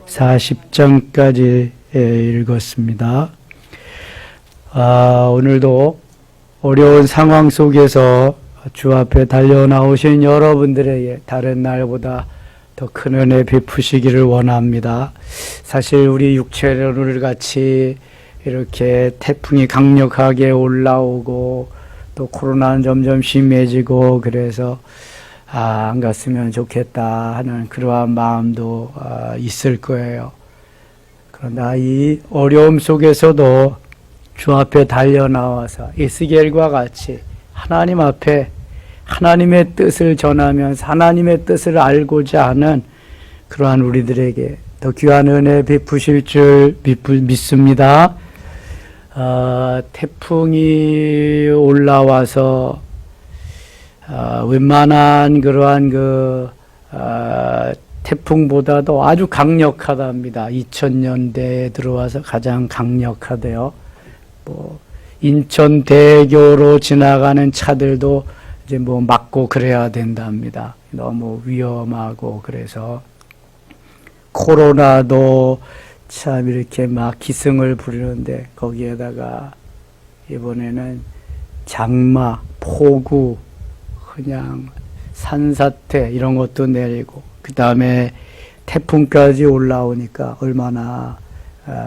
40장까지 읽었습니다. 오늘도 어려운 상황 속에서 주 앞에 달려 나오신 여러분들에게 다른 날보다 더 큰 은혜 베푸시기를 원합니다. 사실 우리 육체를 같이 이렇게 태풍이 강력하게 올라오고 또 코로나는 점점 심해지고 그래서 안 갔으면 좋겠다 하는 그러한 마음도 있을 거예요. 그러나 이 어려움 속에서도 주 앞에 달려 나와서 에스겔과 같이 하나님 앞에 하나님의 뜻을 전하면서 하나님의 뜻을 알고자 하는 그러한 우리들에게 더 귀한 은혜 베푸실 줄 믿습니다. 태풍이 올라와서 웬만한 그러한 태풍보다도 아주 강력하답니다. 2000년대에 들어와서 가장 강력하대요. 인천대교로 지나가는 차들도 이제 막고 그래야 된답니다. 너무 위험하고 그래서 코로나도 참 이렇게 막 기승을 부리는데 거기에다가 이번에는 장마, 폭우, 그냥 산사태 이런 것도 내리고 그 다음에 태풍까지 올라오니까 얼마나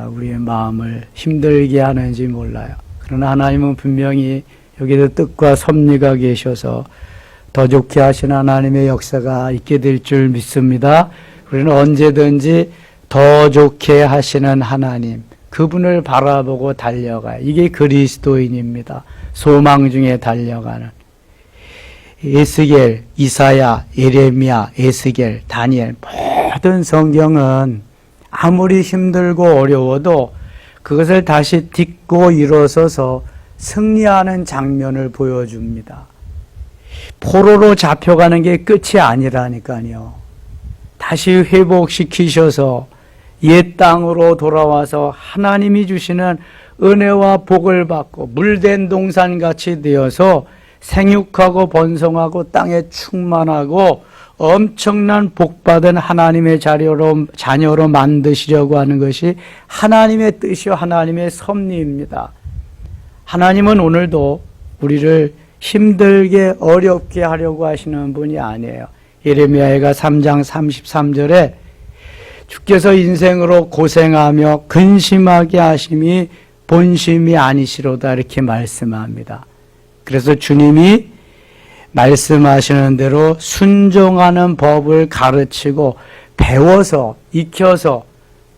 우리의 마음을 힘들게 하는지 몰라요. 그러나 하나님은 분명히 여기도 뜻과 섭리가 계셔서 더 좋게 하신 하나님의 역사가 있게 될 줄 믿습니다. 우리는 언제든지 더 좋게 하시는 하나님, 그분을 바라보고 달려가요. 이게 그리스도인입니다. 소망 중에 달려가는. 에스겔, 이사야, 예레미야, 에스겔, 다니엘 모든 성경은 아무리 힘들고 어려워도 그것을 다시 딛고 일어서서 승리하는 장면을 보여줍니다. 포로로 잡혀가는 게 끝이 아니라니까요. 다시 회복시키셔서 옛 땅으로 돌아와서 하나님이 주시는 은혜와 복을 받고 물된 동산같이 되어서 생육하고 번성하고 땅에 충만하고 엄청난 복받은 하나님의 자녀로 만드시려고 하는 것이 하나님의 뜻이요 하나님의 섭리입니다. 하나님은 오늘도 우리를 힘들게 어렵게 하려고 하시는 분이 아니에요. 예레미야가 3장 33절에 주께서 인생으로 고생하며 근심하게 하심이 본심이 아니시로다 이렇게 말씀합니다. 그래서 주님이 말씀하시는 대로 순종하는 법을 가르치고 배워서 익혀서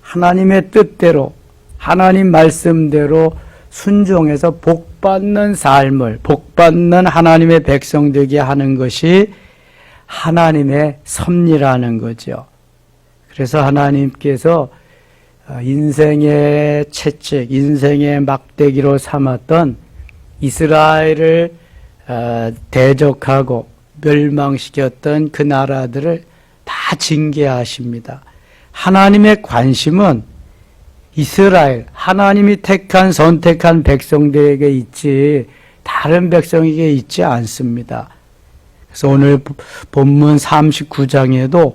하나님의 뜻대로 하나님 말씀대로 순종해서 복받는 삶을 복받는 하나님의 백성 되게 하는 것이 하나님의 섭리라는 거죠. 그래서 하나님께서 인생의 채찍, 인생의 막대기로 삼았던 이스라엘을 대적하고 멸망시켰던 그 나라들을 다 징계하십니다. 하나님의 관심은 이스라엘, 하나님이 택한 선택한 백성들에게 있지 다른 백성에게 있지 않습니다. 그래서 오늘 본문 39장에도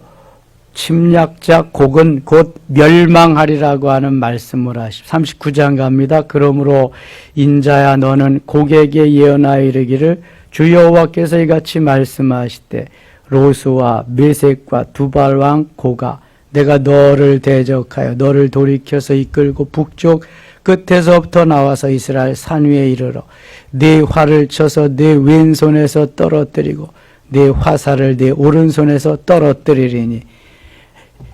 침략자 곡은 곧 멸망하리라고 하는 말씀을 하십니다. 39장 갑니다. 그러므로 인자야 너는 곡에게 예언하여 이르기를 주 여호와께서 이같이 말씀하시되 로스와 메섹과 두발왕 고가 내가 너를 대적하여 너를 돌이켜서 이끌고 북쪽 끝에서부터 나와서 이스라엘 산 위에 이르러 네 활을 쳐서 네 왼손에서 떨어뜨리고 네 화살을 네 오른손에서 떨어뜨리리니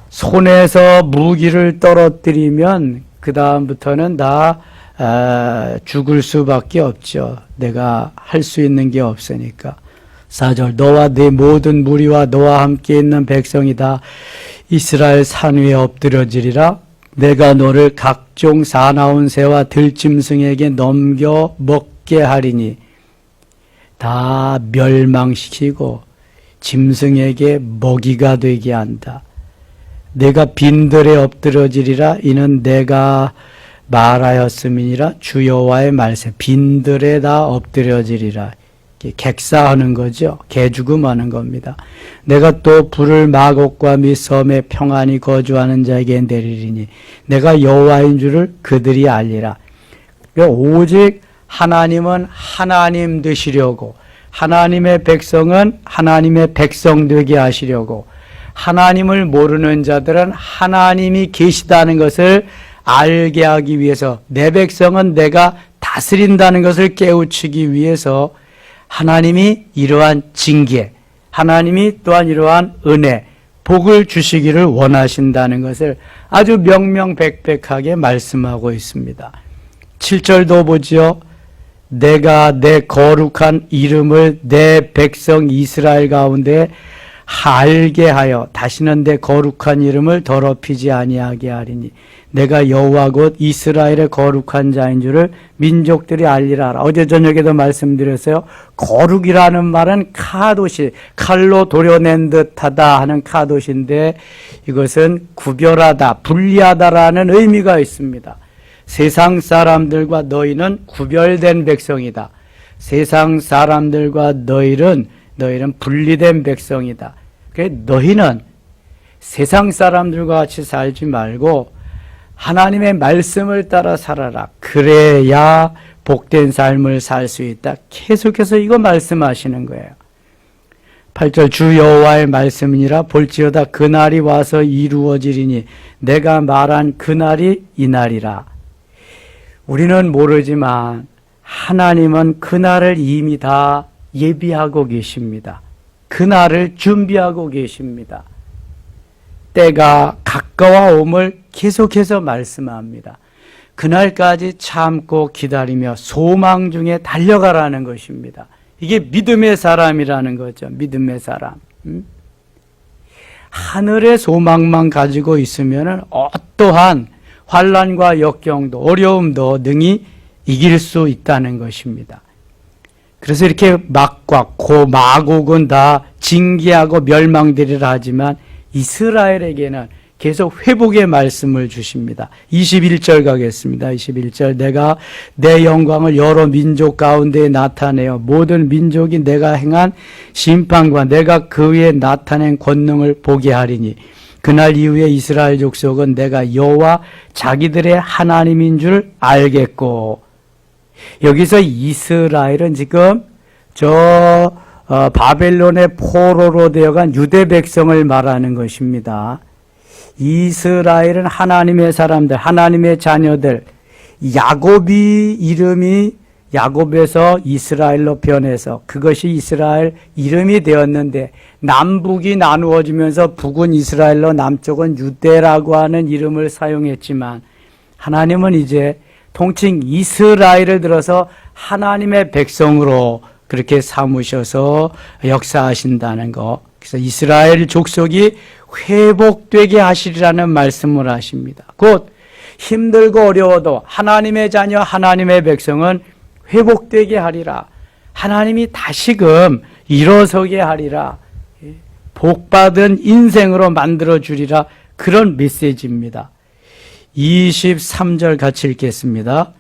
손에서 무기를 떨어뜨리면 그 다음부터는 다 죽을 수밖에 없죠. 내가 할 수 있는 게 없으니까. 4절 너와 네 모든 무리와 너와 함께 있는 백성이 다 이스라엘 산 위에 엎드려지리라. 내가 너를 각종 사나운 새와 들짐승에게 넘겨 먹게 하리니 다 멸망시키고 짐승에게 먹이가 되게 한다. 내가 빈들에 엎드러지리라. 이는 내가 말하였음이니라. 주 여호와의 말씀 빈들에 다 엎드려지리라. 객사하는 거죠. 개죽음하는 겁니다. 내가 또 불을 마곡과 및 섬에 평안히 거주하는 자에게 내리리니 내가 여호와인 줄을 그들이 알리라. 오직 하나님은 하나님 되시려고, 하나님의 백성은 하나님의 백성 되게 하시려고, 하나님을 모르는 자들은 하나님이 계시다는 것을 알게 하기 위해서, 내 백성은 내가 다스린다는 것을 깨우치기 위해서 하나님이 이러한 징계, 하나님이 또한 이러한 은혜, 복을 주시기를 원하신다는 것을 아주 명명백백하게 말씀하고 있습니다. 7절도 보지요. 내가 내 거룩한 이름을 내 백성 이스라엘 가운데 알게 하여 다시는 내 거룩한 이름을 더럽히지 아니하게 하리니 내가 여호와 곧 이스라엘의 거룩한 자인 줄을 민족들이 알리라. 어제 저녁에도 말씀드렸어요. 거룩이라는 말은 카도시, 칼로 도려낸 듯하다 하는 카도시인데 이것은 구별하다, 분리하다라는 의미가 있습니다. 세상 사람들과 너희는 구별된 백성이다. 세상 사람들과 너희는 분리된 백성이다. 그래서 너희는 세상 사람들과 같이 살지 말고 하나님의 말씀을 따라 살아라. 그래야 복된 삶을 살 수 있다. 계속해서 이거 말씀하시는 거예요. 8절 주 여호와의 말씀이니라 볼지어다 그날이 와서 이루어지리니 내가 말한 그날이 이날이라. 우리는 모르지만 하나님은 그날을 이미 다 예비하고 계십니다. 그날을 준비하고 계십니다. 때가 가까워옴을 계속해서 말씀합니다. 그날까지 참고 기다리며 소망 중에 달려가라는 것입니다. 이게 믿음의 사람이라는 거죠. 믿음의 사람. 하늘의 소망만 가지고 있으면 어떠한 환난과 역경도 어려움도 능히 이길 수 있다는 것입니다. 그래서 이렇게 막과 마곡은 다 징계하고 멸망되리라 하지만 이스라엘에게는 계속 회복의 말씀을 주십니다. 21절 가겠습니다. 21절 내가 내 영광을 여러 민족 가운데 나타내어 모든 민족이 내가 행한 심판과 내가 그 위에 나타낸 권능을 보게 하리니 그날 이후에 이스라엘 족속은 내가 여호와 자기들의 하나님인 줄 알겠고. 여기서 이스라엘은 지금 바벨론의 포로로 되어간 유대 백성을 말하는 것입니다. 이스라엘은 하나님의 사람들, 하나님의 자녀들, 야곱이 이름이 야곱에서 이스라엘로 변해서 그것이 이스라엘 이름이 되었는데 남북이 나누어지면서 북은 이스라엘로 남쪽은 유대라고 하는 이름을 사용했지만 하나님은 이제 통칭 이스라엘을 들어서 하나님의 백성으로 그렇게 삼으셔서 역사하신다는 것. 그래서 이스라엘 족속이 회복되게 하시리라는 말씀을 하십니다. 곧 힘들고 어려워도 하나님의 자녀, 하나님의 백성은 회복되게 하리라. 하나님이 다시금 일어서게 하리라. 복받은 인생으로 만들어주리라. 그런 메시지입니다. 23절 같이 읽겠습니다.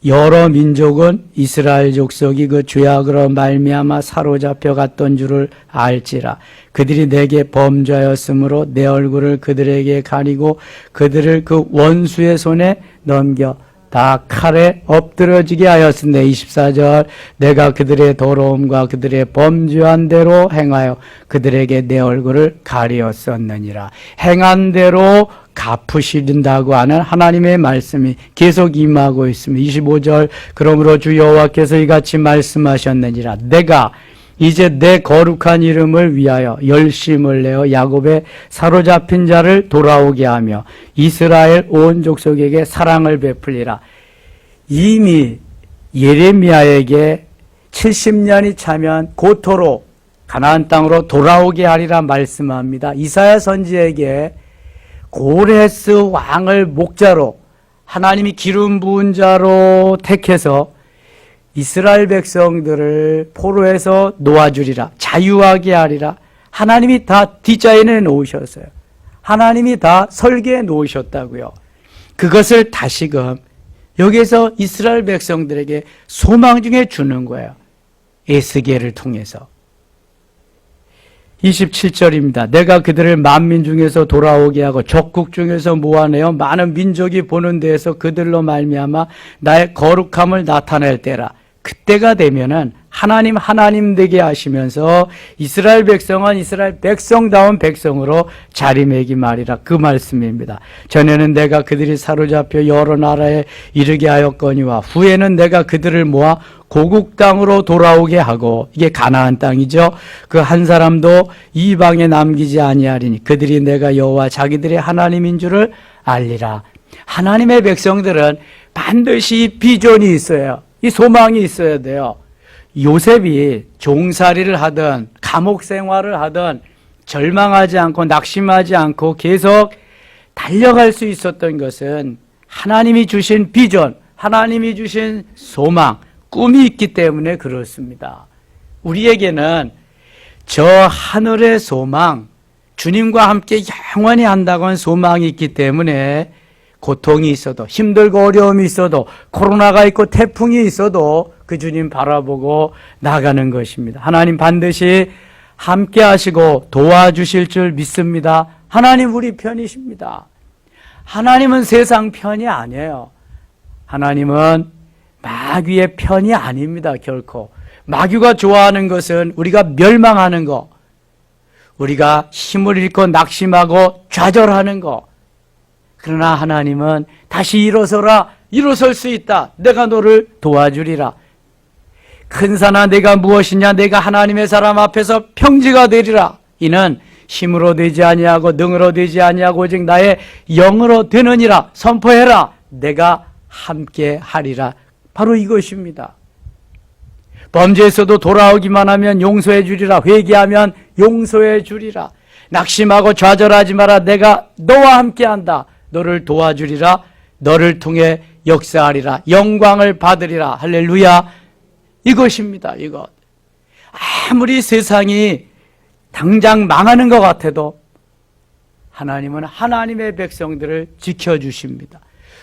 여러 민족은 이스라엘 족속이 그 죄악으로 말미암아 사로잡혀 갔던 줄을 알지라. 그들이 내게 범죄하였으므로 내 얼굴을 그들에게 가리고 그들을 그 원수의 손에 넘겨 다 칼에 엎드러지게 하였으니 24절 내가 그들의 더러움과 그들의 범죄한 대로 행하여 그들에게 내 얼굴을 가리었었느니라. 행한 대로 갚으시린다고 하는 하나님의 말씀이 계속 임하고 있습니다. 25절 그러므로 주 여호와께서 이같이 말씀하셨느니라. 내가 이제 내 거룩한 이름을 위하여 열심을 내어 야곱의 사로잡힌 자를 돌아오게 하며 이스라엘 온 족속에게 사랑을 베풀리라. 이미 예레미야에게 70년이 차면 고토로 가나안 땅으로 돌아오게 하리라 말씀합니다. 이사야 선지에게 고레스 왕을 목자로 하나님이 기름 부은 자로 택해서 이스라엘 백성들을 포로에서 놓아주리라. 자유하게 하리라. 하나님이 다 디자인해 놓으셨어요. 하나님이 다 설계해 놓으셨다고요. 그것을 다시금 여기서 이스라엘 백성들에게 소망 중에 주는 거예요. 에스겔을 통해서. 27절입니다. 내가 그들을 만민 중에서 돌아오게 하고 적국 중에서 모아내어 많은 민족이 보는 데에서 그들로 말미암아 나의 거룩함을 나타낼 때라. 그때가 되면은 하나님 되게 하시면서 이스라엘 백성은 이스라엘 백성다운 백성으로 자리매김하리라. 그 말씀입니다. 전에는 내가 그들이 사로잡혀 여러 나라에 이르게 하였거니와 후에는 내가 그들을 모아 고국 땅으로 돌아오게 하고, 이게 가나안 땅이죠. 그 한 사람도 이방에 남기지 아니하리니 그들이 내가 여호와 자기들의 하나님인 줄을 알리라. 하나님의 백성들은 반드시 비전이 있어요. 이 소망이 있어야 돼요. 요셉이 종살이를 하든 감옥 생활을 하든 절망하지 않고 낙심하지 않고 계속 달려갈 수 있었던 것은 하나님이 주신 비전, 하나님이 주신 소망, 꿈이 있기 때문에 그렇습니다. 우리에게는 저 하늘의 소망, 주님과 함께 영원히 한다고 한 소망이 있기 때문에 고통이 있어도, 힘들고 어려움이 있어도, 코로나가 있고 태풍이 있어도 그 주님 바라보고 나가는 것입니다. 하나님 반드시 함께 하시고 도와주실 줄 믿습니다. 하나님 우리 편이십니다. 하나님은 세상 편이 아니에요. 하나님은 마귀의 편이 아닙니다. 결코. 마귀가 좋아하는 것은 우리가 멸망하는 거, 우리가 힘을 잃고 낙심하고 좌절하는 거. 그러나 하나님은 다시 일어서라, 일어설 수 있다, 내가 너를 도와주리라. 큰 산아 내가 무엇이냐, 내가 하나님의 사람 앞에서 평지가 되리라. 이는 힘으로 되지 아니하고 능으로 되지 아니하고 오직 나의 영으로 되느니라. 선포해라, 내가 함께 하리라. 바로 이것입니다. 범죄에서도 돌아오기만 하면 용서해 주리라. 회개하면 용서해 주리라. 낙심하고 좌절하지 마라. 내가 너와 함께 한다. 너를 도와주리라. 너를 통해 역사하리라. 영광을 받으리라. 할렐루야. 이것입니다. 이것. 아무리 세상이 당장 망하는 것 같아도 하나님은 하나님의 백성들을 지켜주십니다.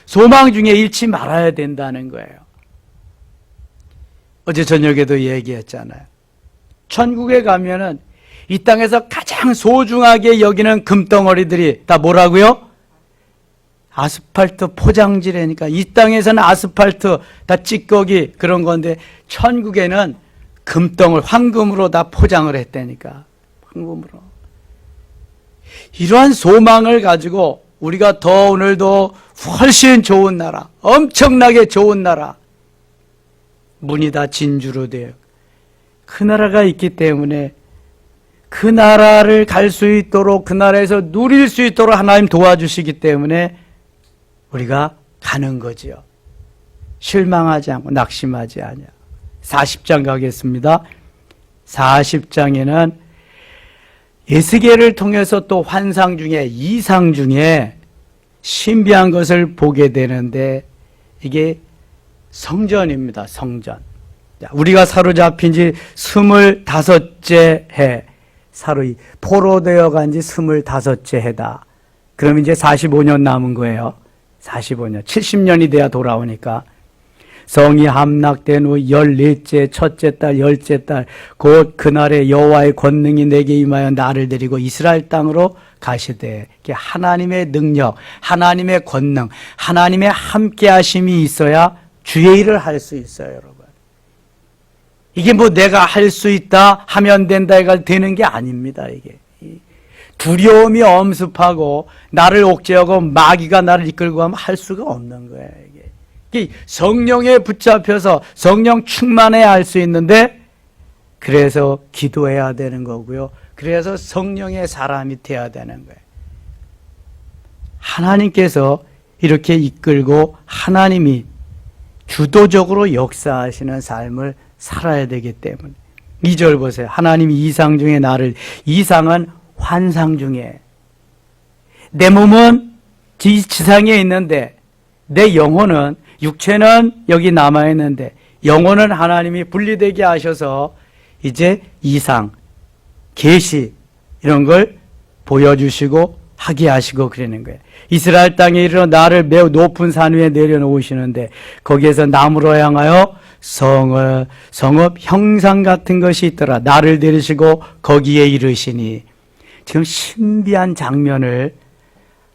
소망 중에 잃지 말아야 된다는 거예요. 어제 저녁에도 얘기했잖아요. 천국에 가면은 이 땅에서 가장 소중하게 여기는 금덩어리들이 다 뭐라고요? 아스팔트 포장지라니까. 이 땅에서는 아스팔트 다 찌꺼기 그런 건데 천국에는 금덩을 황금으로 다 포장을 했다니까. 황금으로. 이러한 소망을 가지고 우리가 더 오늘도 훨씬 좋은 나라, 엄청나게 좋은 나라, 문이 다 진주로 되어 그 나라가 있기 때문에 그 나라를 갈 수 있도록, 그 나라에서 누릴 수 있도록 하나님 도와주시기 때문에 우리가 가는 거지요. 실망하지 않고 낙심하지 않아. 40장 가겠습니다. 40장에는 에스겔을 통해서 또 환상 중에, 이상 중에 신비한 것을 보게 되는데 이게 성전입니다. 성전. 우리가 사로잡힌 지 25째 해, 포로되어 간 지 25째 해다. 그럼 이제 45년 남은 거예요. 45년. 70년이 돼야 돌아오니까. 성이 함락된 후 14째 첫째 달 10째 달 곧 그날에 여호와의 권능이 내게 임하여 나를 데리고 이스라엘 땅으로 가시되. 하나님의 능력, 하나님의 권능, 하나님의 함께하심이 있어야 주의 일을 할 수 있어요. 여러분. 이게 뭐 내가 할 수 있다 하면 된다가 되는 게 아닙니다. 이게 두려움이 엄습하고 나를 옥죄하고 마귀가 나를 이끌고 가면 할 수가 없는 거예요. 이게 성령에 붙잡혀서 성령 충만해야 할 수 있는데, 그래서 기도해야 되는 거고요. 그래서 성령의 사람이 돼야 되는 거예요. 하나님께서 이렇게 이끌고 하나님이 주도적으로 역사하시는 삶을 살아야 되기 때문에. 2절 보세요. 하나님이 이상 중에 나를, 이상은 환상 중에, 내 몸은 지상에 있는데 내 영혼은, 육체는 여기 남아있는데 영혼은 하나님이 분리되게 하셔서 이제 이상, 계시 이런 걸 보여주시고 하게 하시고 그러는 거예요. 이스라엘 땅에 이르러 나를 매우 높은 산 위에 내려놓으시는데 거기에서 남으로 향하여 성읍 형상 같은 것이 있더라. 나를 데리시고 거기에 이르시니. 지금 신비한 장면을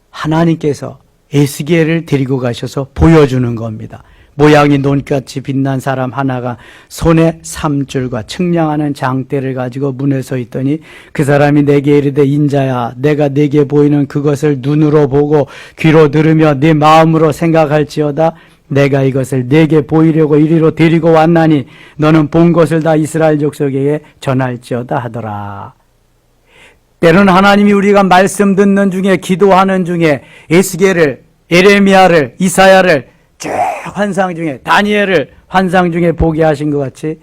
하나님께서 에스겔을 데리고 가셔서 보여주는 겁니다. 모양이 논같이 빛난 사람 하나가 손에 삼줄과 측량하는 장대를 가지고 문에 서 있더니 그 사람이 내게 이르되 인자야 내가 내게 보이는 그것을 눈으로 보고 귀로 들으며 네 마음으로 생각할지어다 내가 이것을 내게 보이려고 이리로 데리고 왔나니 너는 본 것을 다 이스라엘 족속에게 전할지어다 하더라. 때로는 하나님이 우리가 말씀 듣는 중에 기도하는 중에 에스겔을 에레미야를 이사야를 쭉 환상 중에 다니엘을 환상 중에 보게 하신 것 같이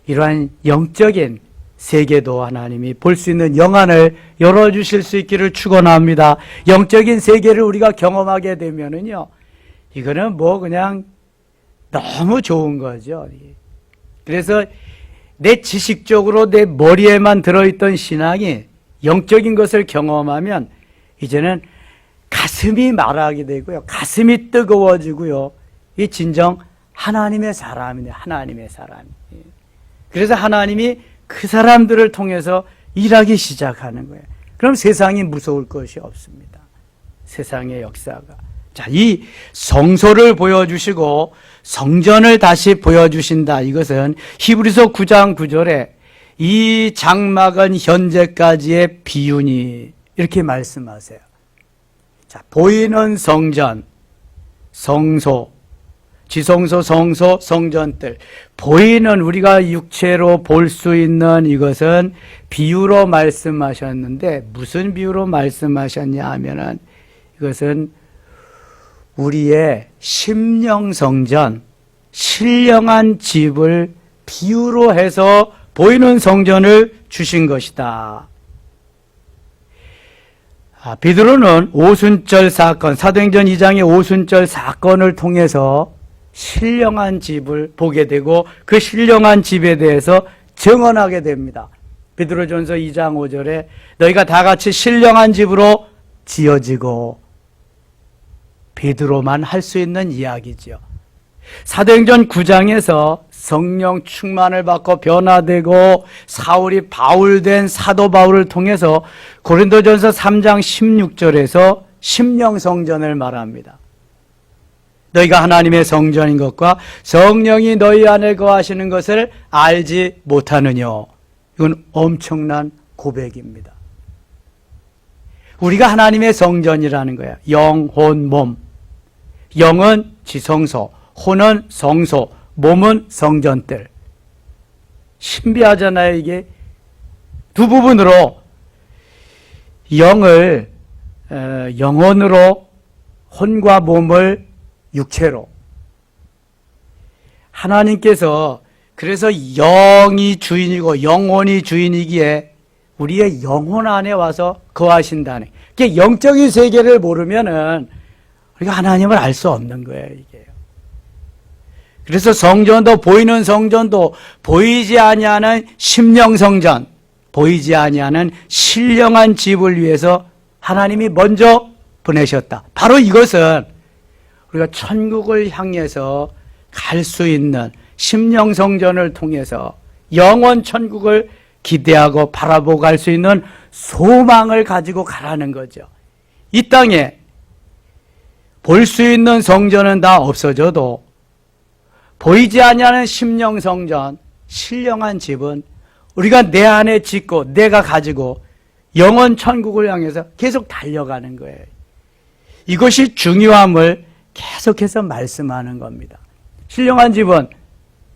이러한 영적인 세계도 하나님이 볼 수 있는 영안을 열어주실 수 있기를 축원합니다. 영적인 세계를 우리가 경험하게 되면은요, 이거는 뭐 그냥 너무 좋은 거죠. 그래서 내 지식적으로 내 머리에만 들어있던 신앙이 영적인 것을 경험하면 이제는 가슴이 말하게 되고요. 가슴이 뜨거워지고요. 이 진정 하나님의 사람이네. 하나님의 사람. 그래서 하나님이 그 사람들을 통해서 일하기 시작하는 거예요. 그럼 세상이 무서울 것이 없습니다. 세상의 역사가. 자, 이 성소를 보여주시고 성전을 다시 보여주신다. 이것은 히브리서 9장 9절에 이 장막은 현재까지의 비유니 이렇게 말씀하세요. 자, 보이는 성전, 성소, 지성소, 성소, 성전들 보이는 우리가 육체로 볼 수 있는 이것은 비유로 말씀하셨는데 무슨 비유로 말씀하셨냐 하면은 이것은 우리의 심령 성전, 신령한 집을 비유로 해서 보이는 성전을 주신 것이다. 베드로는 오순절 사건, 사도행전 2장의 오순절 사건을 통해서 신령한 집을 보게 되고 그 신령한 집에 대해서 증언하게 됩니다. 베드로전서 2장 5절에 너희가 다 같이 신령한 집으로 지어지고 베드로만 할 수 있는 이야기죠. 사도행전 9장에서 성령 충만을 받고 변화되고 사울이 바울된 사도 바울을 통해서 고린도전서 3장 16절에서 심령성전을 말합니다. 너희가 하나님의 성전인 것과 성령이 너희 안에 거하시는 것을 알지 못하느냐. 이건 엄청난 고백입니다. 우리가 하나님의 성전이라는 거예요. 영, 혼, 몸. 영은 지성소, 혼은 성소, 몸은 성전들. 신비하잖아요. 이게 두 부분으로 영을 영혼으로, 혼과 몸을 육체로. 하나님께서 그래서 영이 주인이고 영혼이 주인이기에 우리의 영혼 안에 와서 거하신다는. 그게 영적인 세계를 모르면은 우리가 하나님을 알 수 없는 거예요, 이게. 그래서 성전도 보이는 성전도 보이지 아니하는 심령성전, 보이지 아니하는 신령한 집을 위해서 하나님이 먼저 보내셨다. 바로 이것은 우리가 천국을 향해서 갈 수 있는 심령성전을 통해서 영원 천국을 기대하고 바라보고 갈 수 있는 소망을 가지고 가라는 거죠. 이 땅에 볼 수 있는 성전은 다 없어져도 보이지 아니하는 심령성전, 신령한 집은 우리가 내 안에 짓고 내가 가지고 영원 천국을 향해서 계속 달려가는 거예요. 이것이 중요함을 계속해서 말씀하는 겁니다. 신령한 집은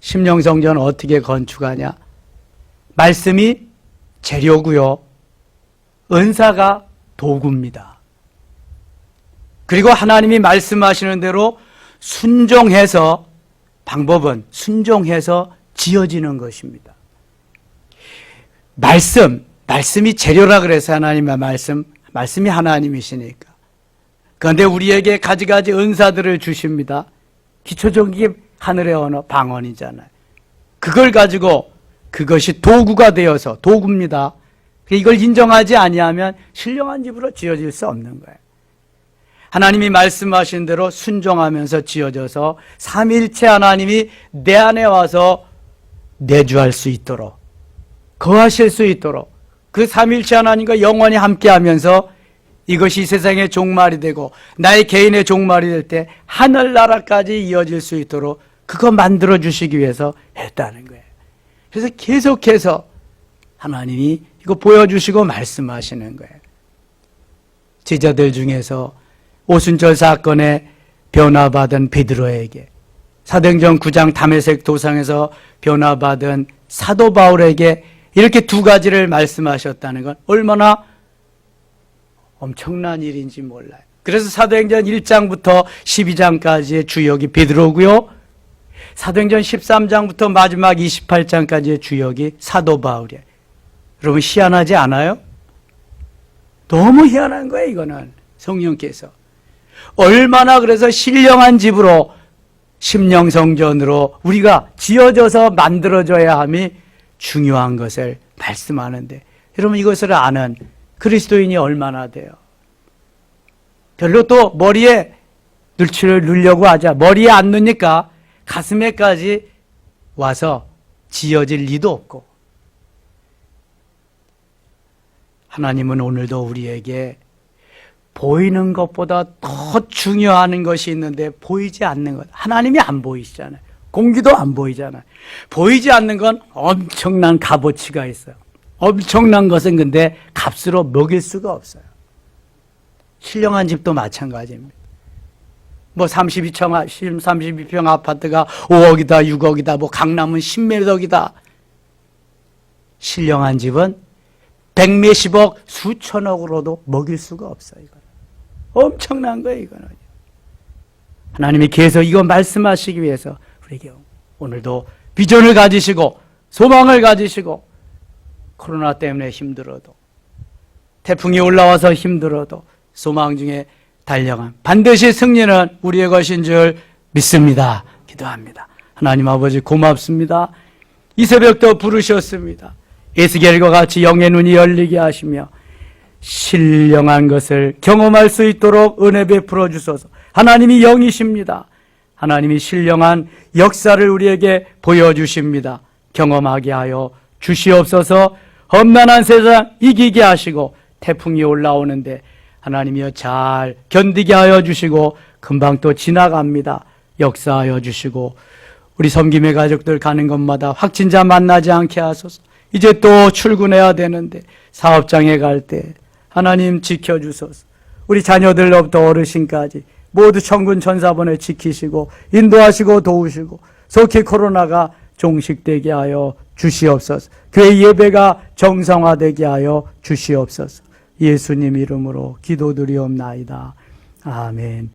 심령성전을 어떻게 건축하냐? 말씀이 재료고요. 은사가 도구입니다. 그리고 하나님이 말씀하시는 대로 순종해서 방법은 순종해서 지어지는 것입니다. 말씀이 재료라 그래서 하나님의 말씀이 하나님이시니까. 그런데 우리에게 가지가지 은사들을 주십니다. 기초적인 게 하늘의 언어, 방언이잖아요. 그걸 가지고 그것이 도구가 되어서 도구입니다. 이걸 인정하지 아니하면 신령한 집으로 지어질 수 없는 거예요. 하나님이 말씀하신 대로 순종하면서 지어져서 삼위일체 하나님이 내 안에 와서 내주할 수 있도록, 거하실 수 있도록, 그 삼위일체 하나님과 영원히 함께하면서 이것이 세상의 종말이 되고 나의 개인의 종말이 될 때 하늘나라까지 이어질 수 있도록 그거 만들어 주시기 위해서 했다는 거예요. 그래서 계속해서 하나님이 이거 보여주시고 말씀하시는 거예요. 제자들 중에서 오순절 사건에 변화받은 베드로에게, 사도행전 9장 다메섹 도상에서 변화받은 사도 바울에게 이렇게 두 가지를 말씀하셨다는 건 얼마나 엄청난 일인지 몰라요. 그래서 사도행전 1장부터 12장까지의 주역이 베드로고요, 사도행전 13장부터 마지막 28장까지의 주역이 사도 바울이에요. 여러분 희한하지 않아요? 너무 희한한 거예요. 이거는 성령께서 얼마나 그래서 신령한 집으로, 심령성전으로 우리가 지어져서 만들어져야 함이 중요한 것을 말씀하는데, 여러분 이것을 아는 그리스도인이 얼마나 돼요? 별로 또 머리에 눌치를 누려고 하자 머리에 안 넣으니까 가슴에까지 와서 지어질 리도 없고, 하나님은 오늘도 우리에게 보이는 것보다 더 중요한 것이 있는데 보이지 않는 것, 하나님이 안 보이시잖아요. 공기도 안 보이잖아요. 보이지 않는 건 엄청난 값어치가 있어요. 엄청난 것은 근데 값으로 먹일 수가 없어요. 신령한 집도 마찬가지입니다. 뭐 32평 아파트가 5억이다 6억이다 뭐 강남은 10몇억이다. 신령한 집은 100몇십억 수천억으로도 먹일 수가 없어요. 이거는 엄청난 거예요. 이거는 하나님이 계속 이거 말씀하시기 위해서 우리에게 오늘도 비전을 가지시고 소망을 가지시고, 코로나 때문에 힘들어도, 태풍이 올라와서 힘들어도 소망 중에 달려간 반드시 승리는 우리의 것인 줄 믿습니다. 기도합니다. 하나님 아버지 고맙습니다. 이 새벽도 부르셨습니다. 에스겔과 같이 영의 눈이 열리게 하시며 신령한 것을 경험할 수 있도록 은혜 베풀어 주소서. 하나님이 영이십니다. 하나님이 신령한 역사를 우리에게 보여주십니다. 경험하게 하여 주시옵소서. 험난한 세상 이기게 하시고 태풍이 올라오는데 하나님이여 잘 견디게 하여 주시고 금방 또 지나갑니다. 역사하여 주시고 우리 섬김의 가족들 가는 곳마다 확진자 만나지 않게 하소서. 이제 또 출근해야 되는데 사업장에 갈 때 하나님 지켜주소서. 우리 자녀들로부터 어르신까지 모두 천군 천사번을 지키시고 인도하시고 도우시고 속히 코로나가 종식되게 하여 주시옵소서. 교회 예배가 정상화되게 하여 주시옵소서. 예수님 이름으로 기도드리옵나이다. 아멘.